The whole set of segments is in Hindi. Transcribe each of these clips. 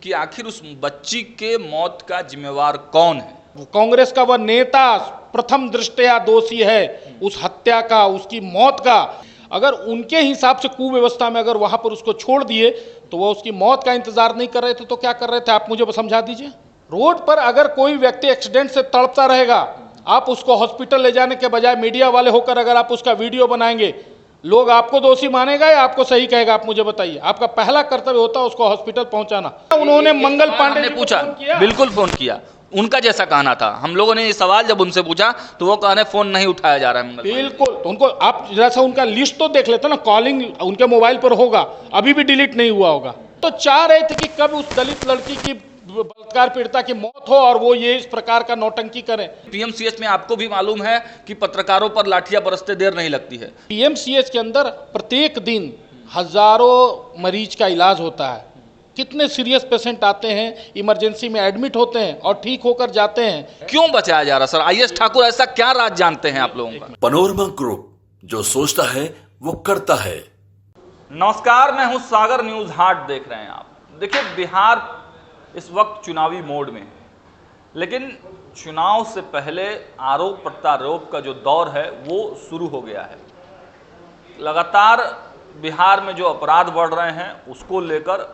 कि आखिर उस बच्ची के मौत का जिम्मेवार कौन है। कांग्रेस का वह नेता प्रथम दृष्टया दोषी है उस हत्या का, उसकी मौत का। अगर उनके हिसाब से कुव्यवस्था में अगर वहां पर उसको छोड़ दिए तो वह उसकी मौत का इंतजार नहीं कर रहे थे तो क्या कर रहे थे, आप मुझे समझा दीजिए। रोड पर अगर कोई व्यक्ति एक्सीडेंट से तड़पता रहेगा, आप उसको हॉस्पिटल ले जाने के बजाय मीडिया वाले होकर अगर आप उसका वीडियो बनाएंगे, लोग आपको दोषी मानेगा या आपको सही कहेगा, आप मुझे बताइए। आपका पहला कर्तव्य होता है उसको हॉस्पिटल पहुंचाना। उन्होंने मंगल पांडे ने पूछा, बिल्कुल फोन किया, उनका जैसा कहना था। हम लोगों ने ये सवाल जब उनसे पूछा तो वो कह रहे फोन नहीं उठाया जा रहा है। बिल्कुल, तो उनको आप जैसा उनका लिस्ट तो देख लेते ना, कॉलिंग उनके मोबाइल पर होगा, अभी भी डिलीट नहीं हुआ होगा। तो चाह रहे थे कि कब उस दलित लड़की की बलात्कार पीड़िता की मौत हो और वो ये इस प्रकार का नौटंकी करें। पीएमसीएच में आपको भी मालूम है कि पत्रकारों पर लाठियां बरसते देर नहीं लगती है। पीएमसीएच के अंदर प्रत्येक दिन हजारों मरीज का इलाज होता है। कितने सीरियस पेशेंट आते हैं, इमरजेंसी में एडमिट होते हैं और ठीक होकर जाते हैं। क्यों बचाया जा रहा सर? आईएएस ठाकुर ऐसा क्या राज जानते हैं आप लोगों का? पनोरमा ग्रुप, जो सोचता है वो करता है। नमस्कार, मैं हूं सागर, न्यूज हाट देख रहे हैं आप। देखिए, बिहार इस वक्त चुनावी मोड में है, लेकिन चुनाव से पहले आरोप प्रत्यारोप का जो दौर है वो शुरू हो गया है। लगातार बिहार में जो अपराध बढ़ रहे हैं उसको लेकर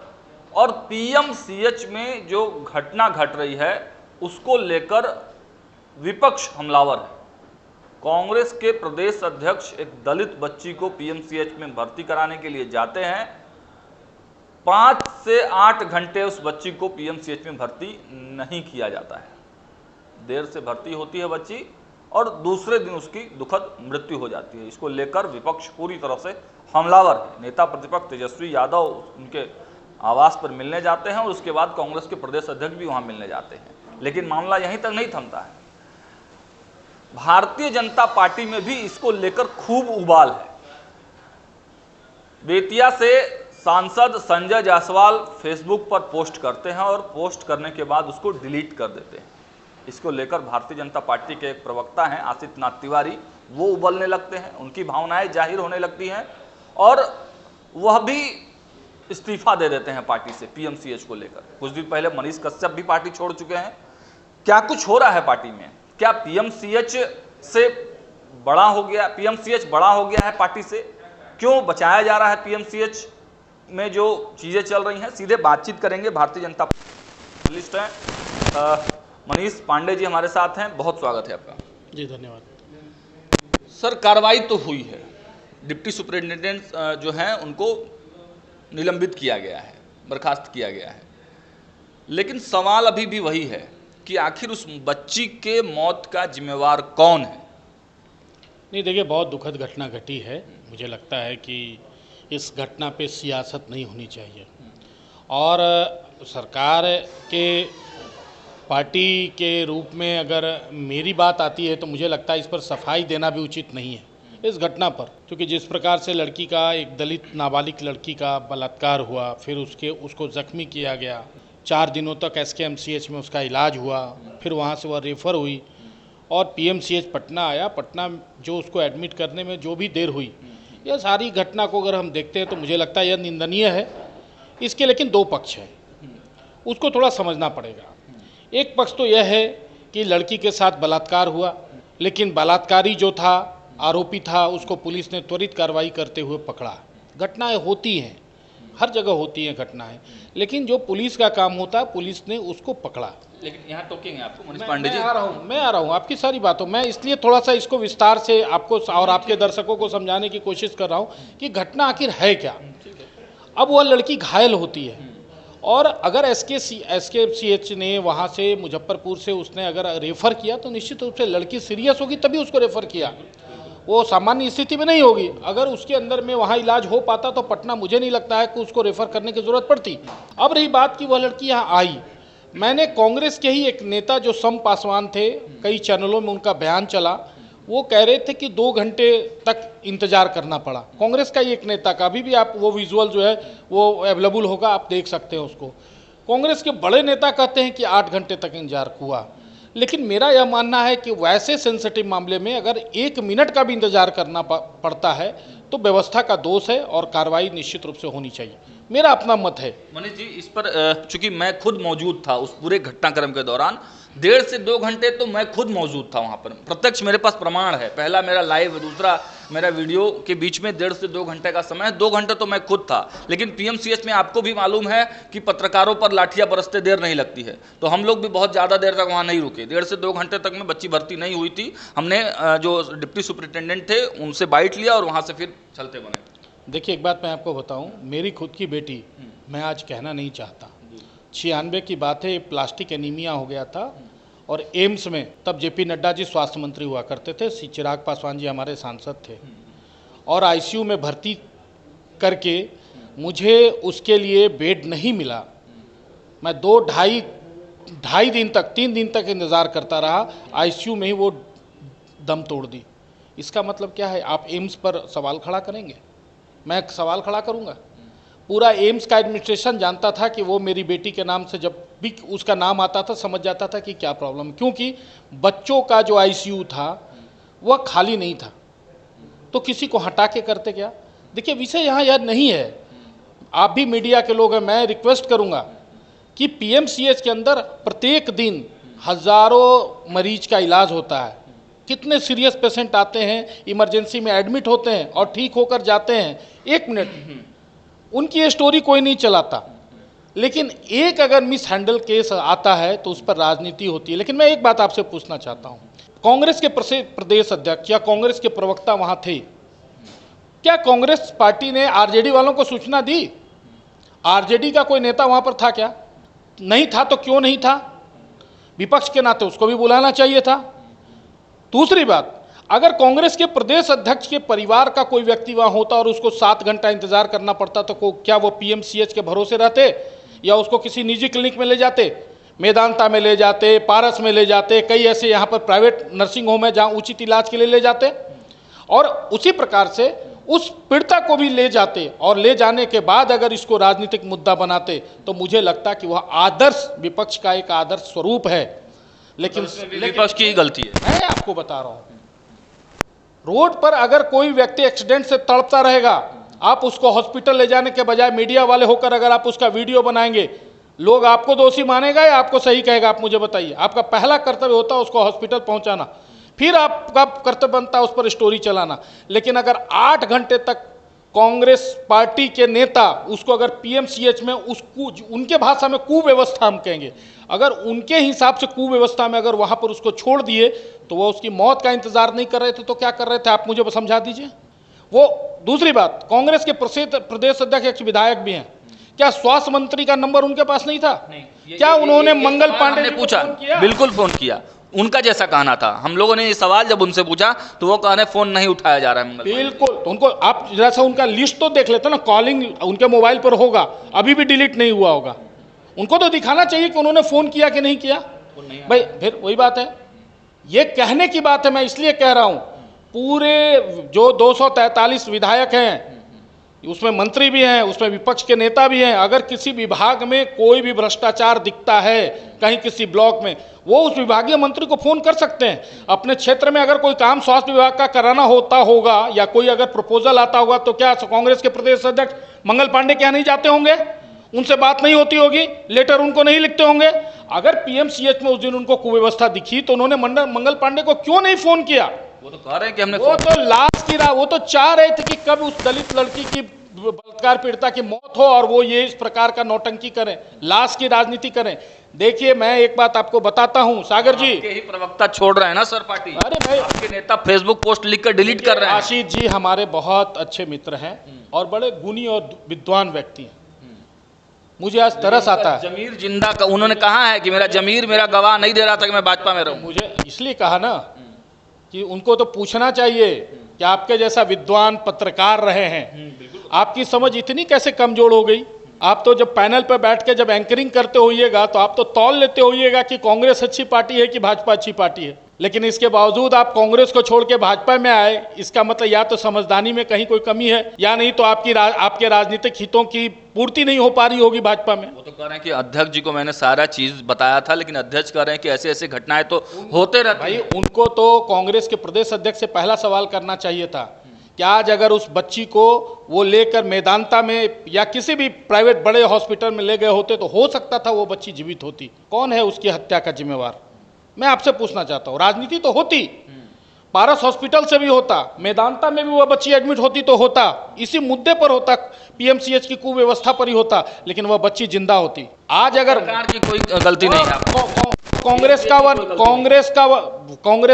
और पीएमसीएच में जो घटना घट रही है उसको लेकर विपक्ष हमलावर है। कांग्रेस के प्रदेश अध्यक्ष एक दलित बच्ची को पीएमसीएच में भर्ती कराने के लिए जाते हैं। 5 से 8 घंटे उस बच्ची को पीएमसीएच में भर्ती नहीं किया जाता है। देर से भर्ती होती है बच्ची और दूसरे दिन उसकी दुखद मृत्यु हो जाती है। इसको लेकर विपक्ष पूरी तरह से हमलावर है। नेता प्रतिपक्ष तेजस्वी यादव उनके आवास पर मिलने जाते हैं और उसके बाद कांग्रेस के प्रदेश अध्यक्ष भी वहां मिलने जाते हैं। लेकिन मामला यहीं तक नहीं थमता है। भारतीय जनता पार्टी में भी इसको लेकर खूब उबाल है। बेतिया से सांसद संजय जायसवाल फेसबुक पर पोस्ट करते हैं और पोस्ट करने के बाद उसको डिलीट कर देते हैं। इसको लेकर भारतीय जनता पार्टी के एक प्रवक्ता हैं आशित नाथ तिवारी, वो उबलने लगते हैं, उनकी भावनाएं जाहिर होने लगती हैं और वह भी इस्तीफा दे देते हैं पार्टी से पीएमसीएच को लेकर। कुछ दिन पहले मनीष कश्यप भी पार्टी छोड़ चुके हैं। क्या कुछ हो रहा है पार्टी में? क्या पीएमसीएच से बड़ा हो गया, पीएमसीएच बड़ा हो गया है पार्टी से? क्यों बचाया जा रहा है पीएमसीएच में जो चीजें चल रही हैं? सीधे बातचीत करेंगे। भारतीय जनता पार्टी लिस्ट है मनीष पांडे जी हमारे साथ हैं, बहुत स्वागत है आपका। जी धन्यवाद सर। कार्रवाई तो हुई है, डिप्टी सुपरिटेंडेंट जो हैं उनको निलंबित किया गया है, बर्खास्त किया गया है, लेकिन सवाल अभी भी वही है कि आखिर उस बच्ची के मौत का जिम्मेवार कौन है? नहीं, देखिए, बहुत दुखद घटना घटी है। मुझे लगता है कि इस घटना पे सियासत नहीं होनी चाहिए और सरकार के पार्टी के रूप में अगर मेरी बात आती है तो मुझे लगता है इस पर सफाई देना भी उचित नहीं है इस घटना पर। क्योंकि जिस प्रकार से लड़की का, एक दलित नाबालिग लड़की का बलात्कार हुआ, फिर उसको जख्मी किया गया, 4 दिनों तक एसकेएमसीएच में उसका इलाज हुआ, फिर वहाँ से वह रेफ़र हुई और पीएमसीएच पटना आया। पटना जो उसको एडमिट करने में जो भी देर हुई, यह सारी घटना को अगर हम देखते हैं तो मुझे लगता है यह निंदनीय है। इसके लेकिन 2 पक्ष हैं, उसको थोड़ा समझना पड़ेगा। एक पक्ष तो यह है कि लड़की के साथ बलात्कार हुआ, लेकिन बलात्कारी जो था, आरोपी था, उसको पुलिस ने त्वरित कार्रवाई करते हुए पकड़ा। घटनाएं होती हैं, हर जगह होती हैं घटनाएं, लेकिन जो पुलिस का काम होता है, पुलिस ने उसको पकड़ा। लेकिन यहाँ टोकेंगे आपको मनीष पांडे जी। मैं आ रहा हूँ आपकी सारी बातों। मैं इसलिए थोड़ा सा इसको विस्तार से आपको और आपके दर्शकों को समझाने की कोशिश कर रहा हूँ कि घटना आखिर है क्या। अब वह लड़की घायल होती है और अगर एसकेएमसीएच ने वहाँ से मुजफ्फरपुर से उसने अगर रेफ़र किया तो निश्चित रूप से लड़की सीरियस होगी तभी उसको रेफ़र किया, वो सामान्य स्थिति में नहीं होगी। अगर उसके अंदर में वहाँ इलाज हो पाता तो पटना मुझे नहीं लगता है कि उसको रेफ़र करने की ज़रूरत पड़ती। अब रही बात कि वह लड़की यहाँ आई, मैंने कांग्रेस के ही एक नेता जो सम पासवान थे, कई चैनलों में उनका बयान चला, वो कह रहे थे कि 2 घंटे तक इंतजार करना पड़ा। कांग्रेस का ही एक नेता का, अभी भी आप वो विजुअल जो है वो अवेलेबल होगा, आप देख सकते हैं उसको। कांग्रेस के बड़े नेता कहते हैं कि 8 घंटे तक इंतजार हुआ। लेकिन मेरा यह मानना है कि वैसे सेंसिटिव मामले में अगर 1 मिनट का भी इंतजार करना पड़ता है तो व्यवस्था का दोष है और कार्रवाई निश्चित रूप से होनी चाहिए, मेरा अपना मत है। मनीष जी, इस पर चूंकि मैं खुद मौजूद था उस पूरे घटनाक्रम के दौरान, 1.5 से 2 घंटे तो मैं खुद मौजूद था वहां पर, प्रत्यक्ष मेरे पास प्रमाण है, पहला मेरा लाइव, दूसरा मेरा वीडियो के बीच में 1.5 से 2 घंटे का समय है, 2 घंटे तो मैं खुद था। लेकिन पीएमसीएच में आपको भी मालूम है कि पत्रकारों पर लाठियां बरसते देर नहीं लगती है, तो हम लोग भी बहुत ज़्यादा देर तक वहाँ नहीं रुके, 1.5 से 2 घंटे तक में बच्ची भर्ती नहीं हुई थी। हमने जो डिप्टी सुपरिटेंडेंट थे उनसे बाइट लिया और वहाँ से फिर चलते बने। देखिए, एक बात मैं आपको बताऊं, मेरी खुद की बेटी, मैं आज कहना नहीं चाहता, 96 की बात है, प्लास्टिक एनीमिया हो गया था और एम्स में तब जेपी नड्डा जी स्वास्थ्य मंत्री हुआ करते थे, चिराग पासवान जी हमारे सांसद थे, और आईसीयू में भर्ती करके मुझे उसके लिए बेड नहीं मिला। मैं 2-2.5 दिन तक, 3 दिन तक इंतज़ार करता रहा, आईसीयू में ही वो दम तोड़ दी। इसका मतलब क्या है? आप एम्स पर सवाल खड़ा करेंगे? मैं सवाल खड़ा करूंगा? पूरा एम्स का एडमिनिस्ट्रेशन जानता था कि वो मेरी बेटी के नाम से जब भी उसका नाम आता था समझ जाता था कि क्या प्रॉब्लम, क्योंकि बच्चों का जो आईसीयू था वह खाली नहीं था, तो किसी को हटा के करते क्या? देखिए, विषय यहाँ यह नहीं है, आप भी मीडिया के लोग हैं, मैं रिक्वेस्ट करूँगा कि पीएमसीएच के अंदर प्रत्येक दिन हज़ारों मरीज का इलाज होता है, कितने सीरियस पेशेंट आते हैं, इमरजेंसी में एडमिट होते हैं और ठीक होकर जाते हैं, 1 मिनट उनकी स्टोरी कोई नहीं चलाता। लेकिन एक अगर मिस हैंडल केस आता है तो उस पर राजनीति होती है। लेकिन मैं एक बात आपसे पूछना चाहता हूं, कांग्रेस के प्रदेश अध्यक्ष या कांग्रेस के प्रवक्ता वहां थे, क्या कांग्रेस पार्टी ने आरजेडी वालों को सूचना दी? आरजेडी का कोई नेता वहां पर था क्या? नहीं था तो क्यों नहीं था? विपक्ष के नाते उसको भी बुलाना चाहिए था। दूसरी बात, अगर कांग्रेस के प्रदेश अध्यक्ष के परिवार का कोई व्यक्ति वहां होता और उसको 7 घंटा इंतजार करना पड़ता तो क्या वो पीएमसीएच के भरोसे रहते या उसको किसी निजी क्लिनिक में ले जाते, मेदांता में ले जाते, पारस में ले जाते, कई ऐसे यहाँ पर प्राइवेट नर्सिंग होम है जहाँ उचित इलाज के लिए ले जाते, और उसी प्रकार से उस पीड़िता को भी ले जाते, और ले जाने के बाद अगर इसको राजनीतिक मुद्दा बनाते तो मुझे लगता कि वह आदर्श विपक्ष का एक आदर्श स्वरूप है। लेकिन विपक्ष की गलती है, मैं आपको बता रहा हूं, रोड पर अगर कोई व्यक्ति एक्सीडेंट से तड़पता रहेगा, आप उसको हॉस्पिटल ले जाने के बजाय मीडिया वाले होकर अगर आप उसका वीडियो बनाएंगे, लोग आपको दोषी मानेगा या आपको सही कहेगा? आप मुझे बताइए। आपका पहला कर्तव्य होता है उसको हॉस्पिटल पहुंचाना, फिर आपका कर्तव्य बनता है उस पर स्टोरी चलाना। लेकिन अगर 8 घंटे तक कांग्रेस पार्टी के नेता उसको अगर पीएमसीएच में उसको, उनके भाषा में कुव्यवस्था हम कहेंगे, अगर उनके हिसाब से कुव्यवस्था में अगर वहां पर उसको छोड़ दिए तो वो उसकी मौत का इंतजार नहीं कर रहे थे तो क्या कर रहे थे? आप मुझे समझा दीजिए। वो दूसरी बात, कांग्रेस के प्रदेश अध्यक्ष विधायक भी हैं, क्या स्वास्थ्य मंत्री का नंबर उनके पास नहीं था? क्या उन्होंने मंगल पांडे ने पूछा? बिल्कुल फोन किया, उनका जैसा कहना था। हम लोगों ने ये सवाल जब उनसे पूछा तो वो कह रहे फोन नहीं उठाया जा रहा है मंगल। बिल्कुल, तो उनको आप जैसा उनका लिस्ट तो देख लेते ना, कॉलिंग उनके मोबाइल पर होगा, अभी भी डिलीट नहीं हुआ होगा, उनको तो दिखाना चाहिए कि उन्होंने फोन किया कि नहीं किया। भाई फिर वही बात है, ये कहने की बात है, मैं इसलिए कह रहा हूं, पूरे जो 243 विधायक हैं उसमें मंत्री भी हैं, उसमें विपक्ष के नेता भी हैं, अगर किसी विभाग में कोई भी भ्रष्टाचार दिखता है कहीं किसी ब्लॉक में, वो उस विभागीय मंत्री को फोन कर सकते हैं। अपने क्षेत्र में अगर कोई काम स्वास्थ्य विभाग का कराना होता होगा या कोई अगर प्रपोजल आता होगा तो क्या कांग्रेस के प्रदेश अध्यक्ष मंगल पांडे क्या नहीं जाते होंगे? उनसे बात नहीं होती होगी, लेटर उनको नहीं लिखते होंगे? अगर पीएमसीएच में उस दिन उनको कुव्यवस्था दिखी तो उन्होंने मंगल पांडे को क्यों नहीं फोन किया? वो तो कह रहे हैं कि हमने, वो तो लाश की राह, वो तो चाह रहे थे कि कब उस दलित लड़की की बलात्कार पीड़िता की मौत हो और वो ये इस प्रकार का नौटंकी करें, लाश की राजनीति करें। देखिए, मैं एक बात आपको बताता हूं सागर जी, यही प्रवक्ता छोड़ रहे हैं ना सर पार्टी। अरे भाई, आपके नेता फेसबुक पोस्ट लिखकर डिलीट कर रहे हैं। आशीष जी हमारे बहुत अच्छे मित्र हैं और बड़े गुणी और विद्वान व्यक्ति हैं, मुझे आज तरस आता है। जमीर जिंदा का उन्होंने कहा है कि मेरा जमीर मेरा गवाह नहीं दे रहा था कि मैं भाजपा में रहूं। मुझे इसलिए कहा ना कि उनको तो पूछना चाहिए कि आपके जैसा विद्वान पत्रकार रहे हैं, आपकी समझ इतनी कैसे कमजोर हो गई? आप तो जब पैनल पर बैठ के जब एंकरिंग करते होइएगा तो आप तो तौल लेते होइएगा कि कांग्रेस अच्छी पार्टी है कि भाजपा अच्छी पार्टी है, लेकिन इसके बावजूद आप कांग्रेस को छोड़ के भाजपा में आए। इसका मतलब या तो समझदारी में कहीं कोई कमी है या नहीं तो आपके राजनीतिक हितों की पूर्ति नहीं हो पा रही होगी भाजपा में। वो तो कह रहे हैं कि अध्यक्ष जी को मैंने सारा चीज बताया था, लेकिन अध्यक्ष कह रहे हैं कि ऐसे ऐसे घटनाएं तो होते रहती भाई, उनको तो कांग्रेस के प्रदेश अध्यक्ष से पहला सवाल करना चाहिए था कि आज अगर उस बच्ची को वो लेकर मेदांता में या किसी भी प्राइवेट बड़े हॉस्पिटल में ले गए होते तो हो सकता था वो बच्ची जीवित होती। कौन है उसकी हत्या का जिम्मेवार? मैं आपसे पूछना चाहता हूँ। राजनीति तो होती, पारस हॉस्पिटल से भी होता, मेदांता में भी वह बच्ची एडमिट होती तो होता, इसी मुद्दे पर होता, पीएमसीएच की कुव्यवस्था पर ही होता, लेकिन वह बच्ची जिंदा होती। आज अगर सरकार की कोई गलती नहीं है, कांग्रेस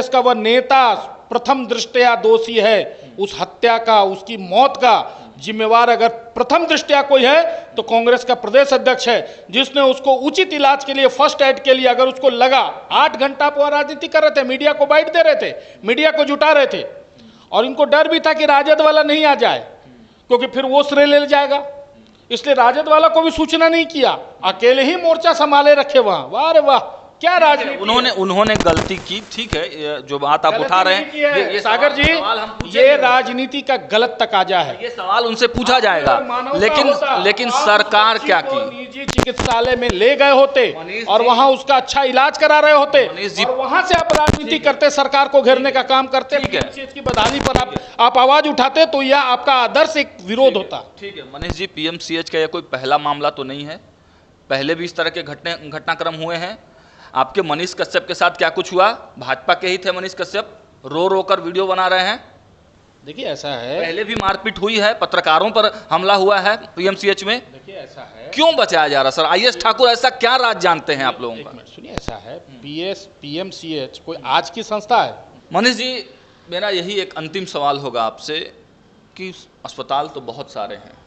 का वह नेता प्रथम दृष्टया दोषी है, उस हत्या का, उसकी मौत का जिम्मेवार अगर प्रथम दृष्टया कोई है तो कांग्रेस का प्रदेश अध्यक्ष है, जिसने उसको उचित इलाज के लिए, फर्स्ट एड के लिए अगर उसको लगा, 8 घंटा वो राजनीति कर रहे थे, मीडिया को बाइट दे रहे थे, मीडिया को जुटा रहे थे, और इनको डर भी था कि राजद वाला नहीं आ जाए क्योंकि फिर वो श्रेय ले जाएगा, इसलिए राजद वाला को भी सूचना नहीं किया, अकेले ही मोर्चा संभाले रखे वहां। वाह रे वाह, क्या राजनीति। उन्होंने गलती की, ठीक है, ये जो बात आप उठा रहे हैं, ये सागर जी, ये राजनीति का गलत तकाजा है, ये सवाल उनसे पूछा जाएगा, लेकिन सरकार क्या की? निजी चिकित्सालय में ले गए होते और वहां उसका अच्छा इलाज करा रहे होते, और वहां से आप राजनीति करते, सरकार को घेरने का काम करते, की बदहाली पर आप आवाज उठाते, तो यह आपका आदर्श एक विरोध होता। ठीक है मनीष जी, पीएमसीएच का यह कोई पहला मामला तो नहीं है, पहले भी इस तरह के घटनाक्रम हुए हैं। आपके मनीष कश्यप के साथ क्या कुछ हुआ? भाजपा के ही थे मनीष कश्यप, रो रो कर वीडियो बना रहे हैं। देखिए ऐसा है, पहले भी मारपीट हुई है, पत्रकारों पर हमला हुआ है पीएमसीएच में। देखिए ऐसा है, क्यों बचाया जा रहा सर? आईएस ठाकुर ऐसा क्या राज जानते हैं आप लोगों का? सुनिए, ऐसा है, पीएमसीएच कोई आज की संस्था है? मनीष जी, मेरा यही एक अंतिम सवाल होगा आपसे कि अस्पताल तो बहुत सारे हैं,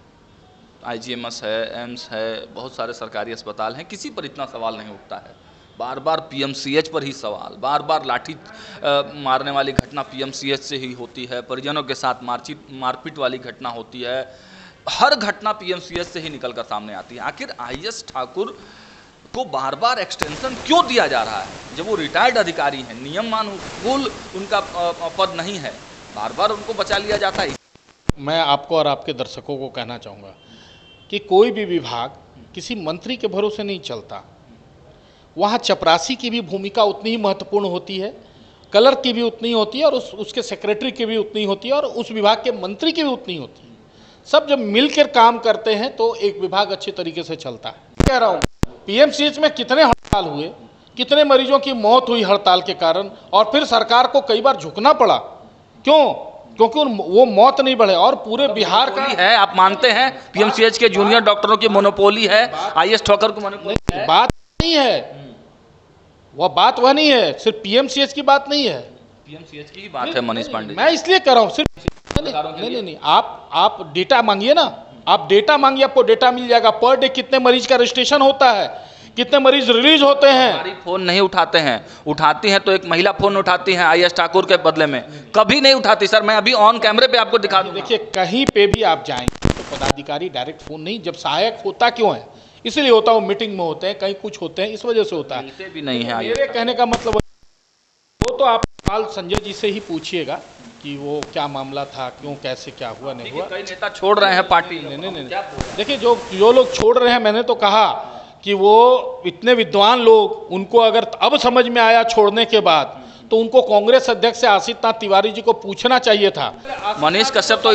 आईजीएमएस है, एम्स है, बहुत सारे सरकारी अस्पताल हैं, किसी पर इतना सवाल नहीं उठता है। बार बार पीएमसीएच पर ही सवाल, बार बार लाठी मारने वाली घटना पीएमसीएच से ही होती है, परिजनों के साथ मारपीट वाली घटना होती है, हर घटना पीएमसीएच से ही निकलकर सामने आती है। आखिर आईएस ठाकुर को बार बार एक्सटेंशन क्यों दिया जा रहा है जब वो रिटायर्ड अधिकारी हैं, नियमानुकूल उनका पद नहीं है, बार बार उनको बचा लिया जाता है? मैं आपको और आपके दर्शकों को कहना चाहूँगा कि कोई भी विभाग किसी मंत्री के भरोसे नहीं चलता, वहाँ चपरासी की भी भूमिका उतनी ही महत्वपूर्ण होती है, क्लर्क की भी उतनी होती है, और उसके सेक्रेटरी की भी उतनी होती है, और उस विभाग के मंत्री की भी उतनी होती है। सब जब मिलकर काम करते हैं तो एक विभाग अच्छे तरीके से चलता है। कह रहा हूँ, पीएमसीएच में कितने हड़ताल हुए, कितने मरीजों की मौत हुई हड़ताल के कारण, और फिर सरकार को कई बार झुकना पड़ा। क्यों? क्योंकि वो मौत नहीं बढ़े, और पूरे बिहार का है। आप मानते हैं पीएमसीएच के जूनियर डॉक्टरों की मोनोपोली है, आईएस ठाकुर को मोनोपोली है? बात नहीं है, वह नहीं है, सिर्फ पीएमसीएच की बात नहीं है, पीएमसीएच की ही बात है मनीष पांडे। मैं इसलिए कर रहा हूँ, सिर्फ नहीं, आप डेटा मांगिए ना, आप डेटा मांगिए, आपको डेटा मिल जाएगा। पर डे कितने मरीज का रजिस्ट्रेशन होता है, कितने मरीज रिलीज होते हैं। हमारी फोन नहीं उठाते हैं, उठाती हैं तो एक महिला फोन उठाती हैं आईएस ठाकुर के बदले में, कभी नहीं उठाती। सर मैं अभी ऑन कैमरे पे आपको दिखा दूं। देखिए, कहीं पे भी आप जाएंगे तो पदाधिकारी डायरेक्ट फोन नहीं, जब सहायक होता क्यों है? इसलिए होता है, वो मीटिंग में होते हैं, कहीं कुछ होते हैं, इस वजह से होता है। भी नहीं है। मेरे कहने का मतलब वो तो आप सवाल संजय जी से ही पूछिएगा कि वो क्या मामला था, क्यों, कैसे, क्या हुआ, नहीं हुआ। कई नेता छोड़ रहे हैं पार्टी। नहीं, देखिए, जो लोग छोड़ रहे हैं, मैंने तो कहा कि वो इतने विद्वान लोग, उनको अगर अब समझ में आया छोड़ने के बाद, तो उनको कांग्रेस अध्यक्ष आशीषनाथ तिवारी जी को पूछना चाहिए था। मनीष कश्यप तो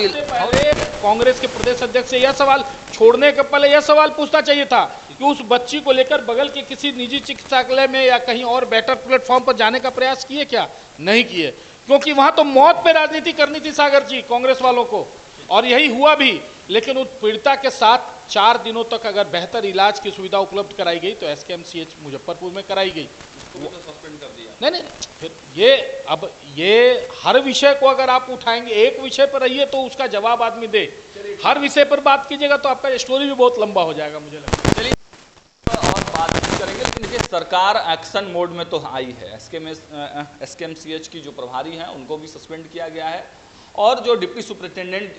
कांग्रेस के प्रदेश अध्यक्ष से यह सवाल छोड़ने के पहले यह सवाल पूछना चाहिए था कि उस बच्ची को लेकर बगल के किसी निजी चिकित्सालय में या कहीं और बेटर प्लेटफॉर्म पर जाने का प्रयास किए क्या? नहीं किए, क्योंकि वहां तो मौत पे राजनीति करनी थी सागर जी, कांग्रेस वालों को, और यही हुआ भी। लेकिन उस पीड़िता के साथ 4 दिनों तक अगर बेहतर इलाज की सुविधा उपलब्ध कराई गई तो एसकेएमसीएच मुजफ्फरपुर में कराई गई। तो सस्पेंड कर दिया। नहीं, फिर ये हर विषय को अगर आप उठाएंगे, एक विषय पर रहिए तो उसका जवाब आदमी दे, हर विषय पर बात कीजिएगा तो आपका स्टोरी भी बहुत लंबा हो जाएगा, मुझे लगता है। चलिए और बात करेंगे, लेकिन देखिए सरकार एक्शन मोड में तो आई है। एसकेएमसीएच की जो प्रभारी हैं उनको भी सस्पेंड किया गया है, और जो डिप्टी सुपरिटेंडेंट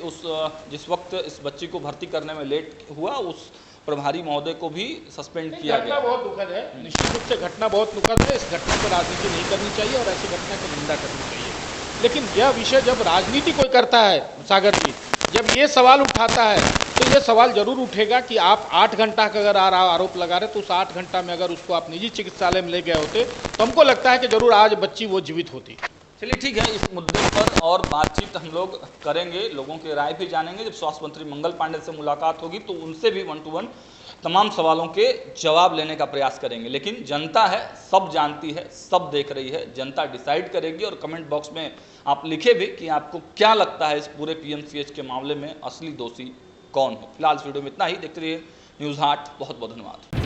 जिस वक्त इस बच्ची को भर्ती करने में लेट हुआ, उस प्रभारी महोदय को भी सस्पेंड किया गया। घटना बहुत दुखद है, निश्चित रूप से घटना बहुत दुखद है। इस घटना पर राजनीति नहीं करनी चाहिए और ऐसी घटना की निंदा करनी चाहिए। लेकिन यह विषय जब राजनीति कोई करता है सागर जी, जब ये सवाल उठाता है तो ये सवाल जरूर उठेगा कि आप 8 घंटा का अगर आरोप लगा रहे तो उस 8 घंटा में अगर उसको आप निजी चिकित्सालय में ले गए होते तो हमको लगता है कि जरूर आज बच्ची वो जीवित होती। चलिए ठीक है, इस मुद्दे पर और बातचीत हम लोग करेंगे, लोगों की राय भी जानेंगे। जब स्वास्थ्य मंत्री मंगल पांडे से मुलाकात होगी तो उनसे भी 1 to 1 तमाम सवालों के जवाब लेने का प्रयास करेंगे। लेकिन जनता है, सब जानती है, सब देख रही है, जनता डिसाइड करेगी। और कमेंट बॉक्स में आप लिखे भी कि आपको क्या लगता है इस पूरे पीएमसीएच के मामले में असली दोषी कौन है। फिलहाल इस वीडियो में इतना ही। देखते रहिए न्यूज़ हाट। बहुत बहुत धन्यवाद।